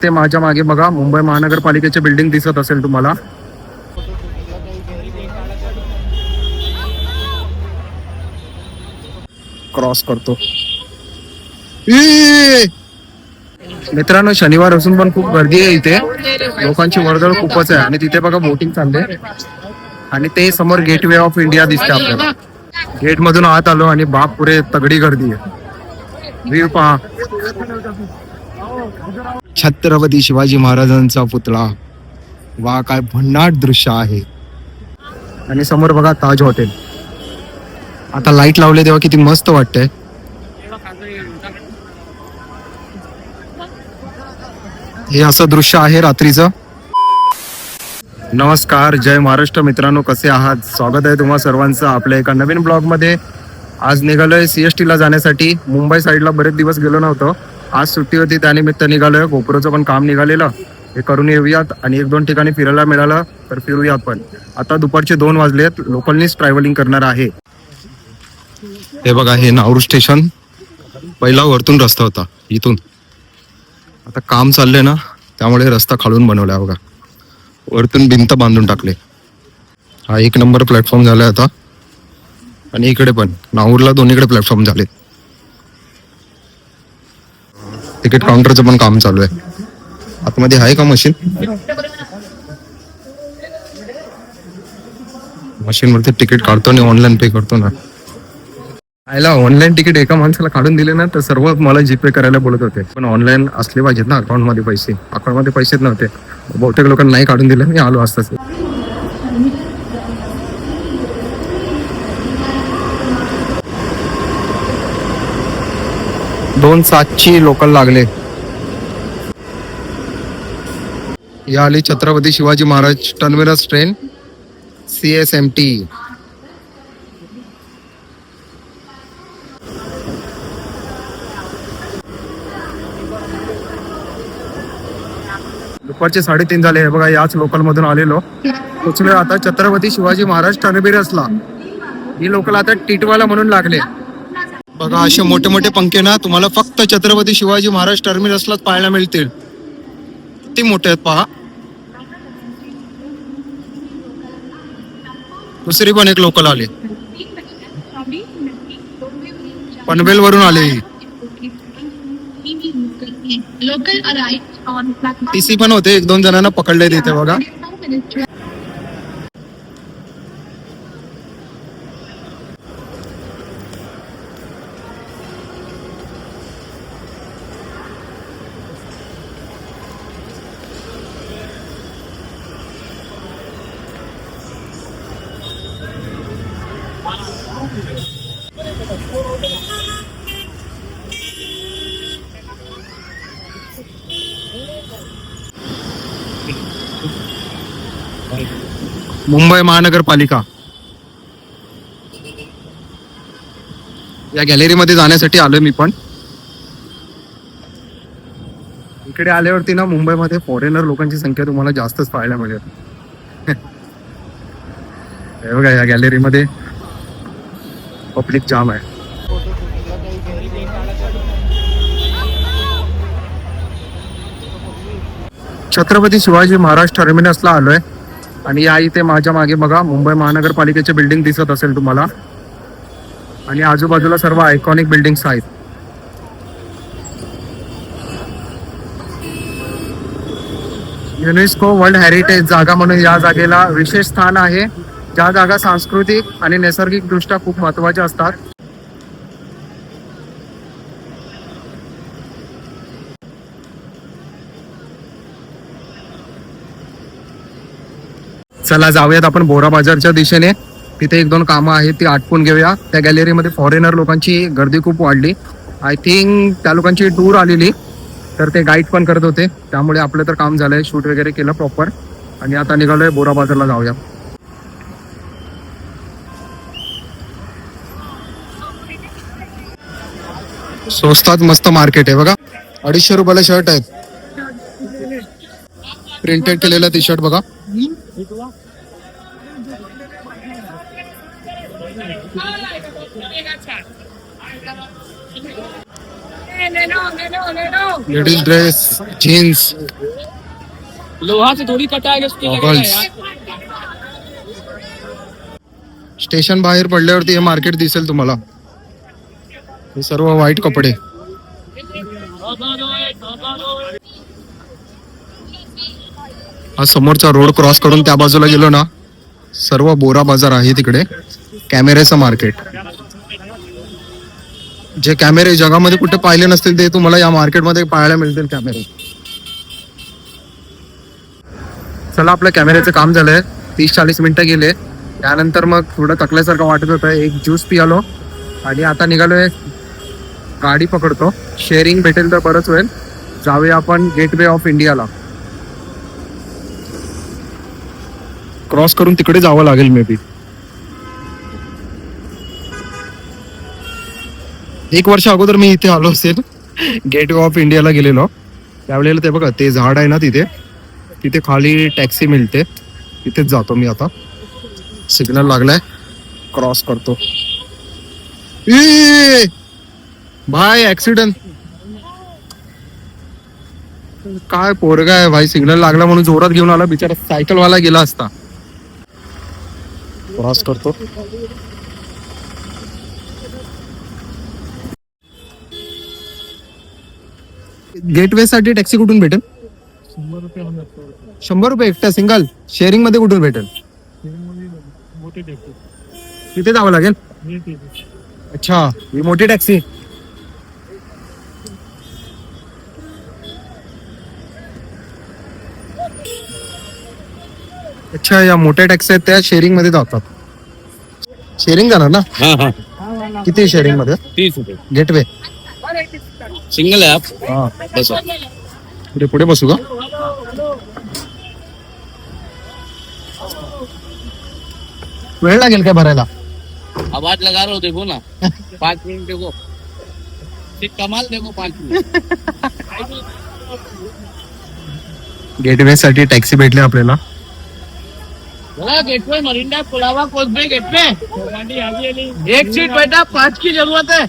ते माझ्या मागे बघा मुंबई महानगरपालिकेची बिल्डिंग दिसत असेल तुम्हाला. क्रॉस करतो. मित्रांनो, शनिवार असून पण खूप गर्दी आहे इथे. लोकांची वर्दळ खूपच आहे आणि तिथे बघा बोटिंग चालले आणि ते समोर गेटवे ऑफ इंडिया दिसते आपल्याला. गेट मधून आत आलो आणि बाप पुरे तगडी गर्दी आहे. व्ह्यू पहा. छत्रपती शिवाजी महाराजांचा पुतळा. वा, काय भन्नाट दृश्य आहे. आणि समोर बघा ताज हॉटेल. आता लाईट लावले तेव्हा किती मस्त वाटतंय. हे असं दृश्य आहे रात्रीचं. नमस्कार, जय महाराष्ट्र मित्रांनो, कसे आहात? स्वागत आहे तुम्हा सर्वांचं आपल्या एका नवीन ब्लॉग मध्ये. आज निघालोय CST ला जाण्यासाठी. मुंबई साईडला बरेच दिवस गेलो नव्हतो. आज सुट्टी होती, त्यानिमित्त निघालोय. गोपुराचं पण काम निघालेलं, हे करून येऊयात आणि एक दोन ठिकाणी फिरायला मिळालं तर फिरूयात. पण आता दुपारचे 2 वाजलेत. लोकलनीच ट्रॅव्हलिंग करणार आहे. हे बघा, हे नाऊर स्टेशन. पहिला वरतून रस्ता होता, इथून. आता काम चाललंय ना, त्यामुळे रस्ता खालून बनवलाय बघा. वरतून भिंत बांधून टाकले. हा 1 नंबर प्लॅटफॉर्म झालाय आता. आणि इकडे पण नाऊरला दोन्हीकडे प्लॅटफॉर्म झाले. तिकीट काउंटरचं पण काम चालू आहे. आतमध्ये आहे का मशीन? मशीन वरती तिकीट काढतो आणि ऑनलाईन पे करतो ना. आयला ऑनलाईन तिकीट एका माणसाला काढून दिले ना तर सर्व मला जीपे करायला बोलत होते. पण ऑनलाईन असले पाहिजेत ना अकाउंट मध्ये पैसे. अकाउंट मध्ये पैसेच नव्हते. बहुतेक लोकांना नाही काढून दिले. मी आलो असताच. 2:07 लोकल लागले. या आली Chhatrapati Shivaji Maharaj terminus train CSMT. दुपारचे 3:30 झाले. बघा, याच लोकल मधून आलेलो. पोचलोय आता छत्रपती शिवाजी महाराज टर्मिनसला. ही लोकल आता टिटवाला म्हणून लागले. बघा, असे मोठे मोठे पंखे ना तुम्हाला फक्त छत्रपती शिवाजी महाराज टर्मिनसलाच पाहायला मिळतील. किती मोठे आहेत पहा. दुसरी पण एक लोकल आली, पनवेल वरून आले. TC पण होते. 1-2 जणांना पकडले तिथे बघा. मुंबई महानगरपालिका. या गॅलरीमध्ये जाण्यासाठी आलोय मी पण. इकडे आल्यावरती ना मुंबईमध्ये फॉरेनर लोकांची संख्या तुम्हाला जास्तच पाहायला मिळेल. हे बघा, या गॅलरीमध्ये पब्लिक जाम आहे. छत्रपती शिवाजी महाराज टर्मिनसला आलोय आणि या इथे माझ्या मागे बघा मुंबई महानगरपालिकेची बिल्डिंग दिसत असेल तुम्हाला. आणि आजूबाजूला सर्व आयकॉनिक बिल्डिंग्स आहेत. युनेस्को वर्ल्ड हेरिटेज जागा म्हणून या जागेला विशेष स्थान आहे. ज्या जागा सांस्कृतिक आणि नैसर्गिक दृष्ट्या खूप महत्वाच्या असतात. चला जाऊयात आपण बोरा बाजारच्या दिशेने. तिथे 1-2 कामं आहेत, ती आटपून घेऊया. त्या गॅलरीमध्ये फॉरेनर लोकांची गर्दी खूप वाढली. आय थिंक त्या लोकांची टूर आलेली, तर ते गाईड पण करत होते. त्यामुळे आपलं तर काम झालंय, शूट वगैरे केलं प्रॉपर. आणि आता निघालोय बोरा बाजारला जाऊया. स्वस्तात मस्त मार्केट आहे बघा. 250 रुपयाला शर्ट आहेत. प्रिंटेड केलेला टी शर्ट बघा. लेडीज ड्रेस, जीन्स, लोहा से थोड़ी कटा है उसकी गॉगल्स. स्टेशन बाहेर पडल्यावरती हे मार्केट दिसेल तुम्हाला. हे सर्व व्हाईट कपडे. हा समोरचा रोड क्रॉस करून त्या बाजूला गेलो ना, सर्व बोरा बाजार आहे तिकडे. कॅमेऱ्याचं मार्केट. जे कॅमेरे जगामध्ये कुठे पाहिले नसतील ते तुम्हाला या मार्केटमध्ये पाहायला मिळतील कॅमेरे. चला, आपल्या कॅमेऱ्याचं काम झालंय. 30-40 मिनिटं गेले. त्यानंतर मग थोडं थकल्यासारखं वाटत होतं. एक ज्यूस पियालो आणि आता निघालोय. गाडी पकडतो. शेअरिंग भेटेल तर बरंच होईल. जाऊया आपण गेटवे ऑफ इंडियाला. क्रॉस करून तिकडे जावं लागेल मे बी. 1 वर्ष अगोदर मी इथे आलो असेल. गेटवे ऑफ इंडियाला गेलेलो त्यावेळेला. ते बघा, ते झाड आहे ना तिथे, तिथे खाली टॅक्सी मिळते. तिथेच जातो मी आता. सिग्नल लागलाय, क्रॉस करतो. ए भाई, ऍक्सिडेंट. काय पोरगा आहे भाई, सिग्नल लागला म्हणून जोरात घेऊन आला. बिचारा सायकलवाला गेला असता. क्रॉस करतो. गेटवे साठी टॅक्सी कुठून भेटेल? 100 रुपये एकटा सिंगल. शेअरिंग मध्ये कुठून भेटेल? तिथे जावं लागेल. अच्छा, ही मोठी टॅक्सी. अच्छा, या मोठ्या टॅक्सी आहेत त्या शेअरिंग मध्ये जातात. शेअरिंग जाणार ना? किती शेअरिंग मध्ये? 30 रुपये गेटवे सिंगल आहे आप. हा, बस पुढे पुढे बसू का? वेळ लागेल काय भरायला? आवाज लगा रहा हो, देखो ना. 5 मिनट देखो, कमाल देखो. 5 मिनिट. गेटवे साठी टॅक्सी भेटली आपल्याला. गेटवे मरिंडा पुलावा कोसबे गेटवे. एक सीट बेटा, 5 की जरूरत है.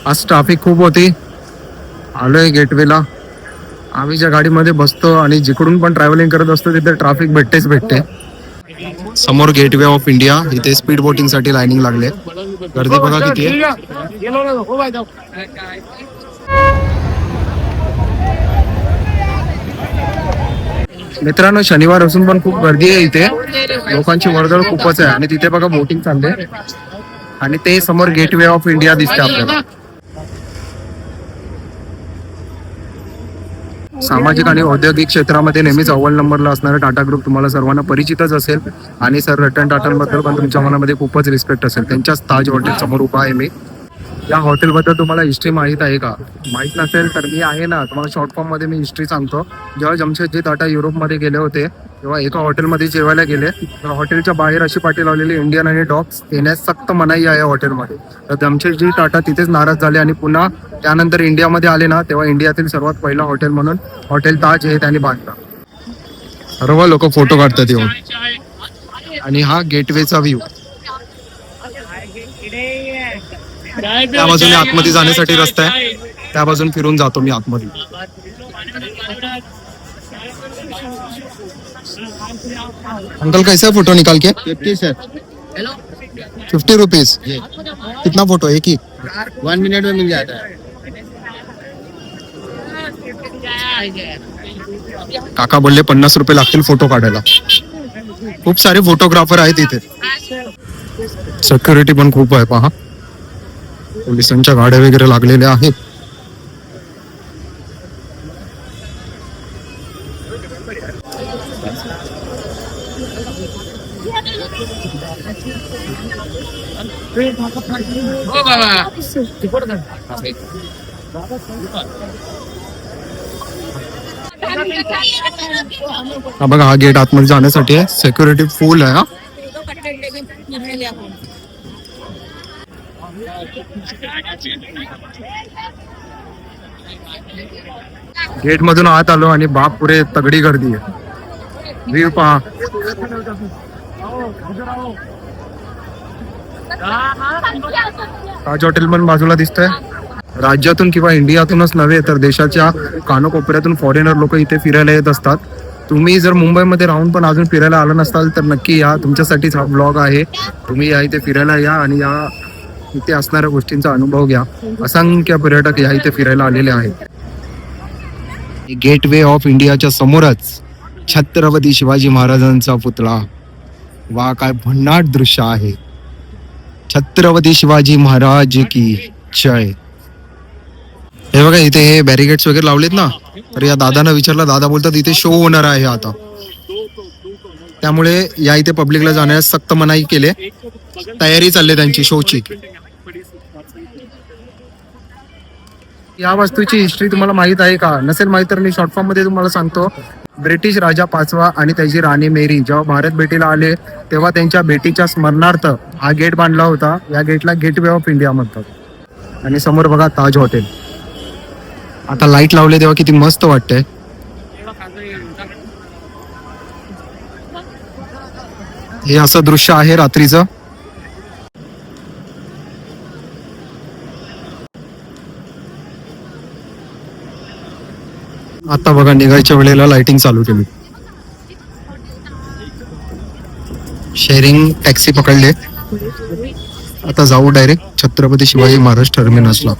आज ट्रॅफिक खूप होती. आलोय गेटवेला. आम्ही ज्या गाडीमध्ये बसतो आणि जिकडून पण ट्रॅव्हलिंग करत असतो तिथे ट्रॅफिक भेटते. समोर गेटवे ऑफ इंडिया. इथे स्पीड बोटिंग साठी लाईनिंग लागले. गर्दी बघा किती आहे. मित्रांनो, शनिवार असून पण खूप गर्दी आहे इथे. लोकांची वर्दळ खूपच आहे. आणि तिथे बघा बोटिंग चालते. आणि ते समोर गेटवे ऑफ इंडिया दिसते आपल्याला. सामाजिक आणि औद्योगिक क्षेत्रामध्ये नेहमीच अव्वल नंबरला असणारा टाटा ग्रुप तुम्हाला सर्वांना परिचितच असेल. आणि सर रतन टाटांबद्दल पण तुमच्या मनामध्ये खूपच रिस्पेक्ट असेल. त्यांच्याच ताज हॉटेल समोर उभा आहे मी. या हॉटेलबद्दल तुम्हाला हिस्ट्री माहीत आहे का? माहीत नसेल तर मी आहे ना, तुम्हाला शॉर्ट फॉर्म मध्ये मी हिस्ट्री सांगतो. जेव्हा जमशेदजी टाटा युरोपमध्ये गेले होते तेव्हा एका हॉटेलमध्ये जेवायला गेले. तर हॉटेलच्या बाहेर अशी पाटी लावलेली, इंडियन आणि डॉग्स येण्यास सक्त मनाई आहे हॉटेलमध्ये. तर जमशेदजी टाटा तिथेच नाराज झाले आणि पुन्हा त्यानंतर इंडियामध्ये आले ना, तेव्हा इंडियातील सर्वात पहिला हॉटेल म्हणून हॉटेल ताज हे त्यांनी बांधलं. सर्व लोक फोटो काढतात येऊन. आणि हा गेटवेचा व्ह्यू. त्या बाजूने आतमध्ये जाण्यासाठी रस्ता आहे. त्या बाजून फिरून जातो मी आतमध्ये. अंकल कैसा फोटो निकाल के? 50 सर. 50 रुपीज. कितना फोटो? एक ही? 1 मिनट में मिल जाता है. काका बोलले 50 रुपये लागतील फोटो काढायला. खूप सारे फोटोग्राफर आहेत इथे. सिक्युरिटी पण खूप आहे पहा. पोलिसांच्या गाड्या वगैरे लागलेल्या आहेत. हो बाबा. हा बघा, हा गेट आतमध्ये जाण्यासाठी आहे. सिक्युरिटी फुल आहे हा. गेट मधून आत आलो आणि बाप पुरे तगडी गर्दी आहे. व्ह्यू पहा. ताज हॉटेल पण बाजूला दिसतंय. राज्यातून किंवा इंडियातूनच नव्हे तर देशाच्या कानाकोपऱ्यातून फॉरेनर लोक इथे फिरायला येत असतात. तुम्ही जर मुंबईमध्ये राहून पण अजून फिरायला आला नसाल तर नक्की या. तुमच्यासाठीच हा ब्लॉग आहे. तुम्ही या इथे फिरायला या आणि या इथे असणाऱ्या गोष्टींचा अनुभव घ्या. असंख्य पर्यटक या इथे फिरायला आलेले आहेत. गेट वे ऑफ इंडियाच्या समोरच छत्रपती शिवाजी महाराजांचा पुतळा. वा, काय भन्नाट दृश्य आहे. छत्रपती शिवाजी महाराज की जय. हे बघा, इथे हे बॅरिकेड्स वगैरे लावलेत ना, तर या दादांना विचारलं. दादा बोलतात इथे शो होणार आहे आता, त्यामुळे या इथे पब्लिकला जाण्यास सक्त मनाई केले. तयारी चालली त्यांची शोची. या वस्तूची हिस्ट्री तुम्हाला माहित आहे का? नसेल माहित तर मी शॉर्ट फॉर्म मध्ये तुम्हाला सांगतो. ब्रिटिश राजा पाचवा आणि त्याची राणी मेरी जेव्हा भारत भेटीला आले तेव्हा त्यांच्या भेटीच्या स्मरणार्थ हा गेट बांधला होता. या गेटला गेट वे ऑफ इंडिया म्हणतात. आणि समोर बघा ताज हॉटेल. आता लाईट लावले तेव्हा किती मस्त वाटतंय. हे असं दृश्य आहे रात्रीचं. आता बघा, निघायच्या वेळेला लाइटिंग चालू केली. शेअरिंग टॅक्सी पकडले. आता जाऊ डायरेक्ट छत्रपती शिवाजी महाराज टर्मिनसला.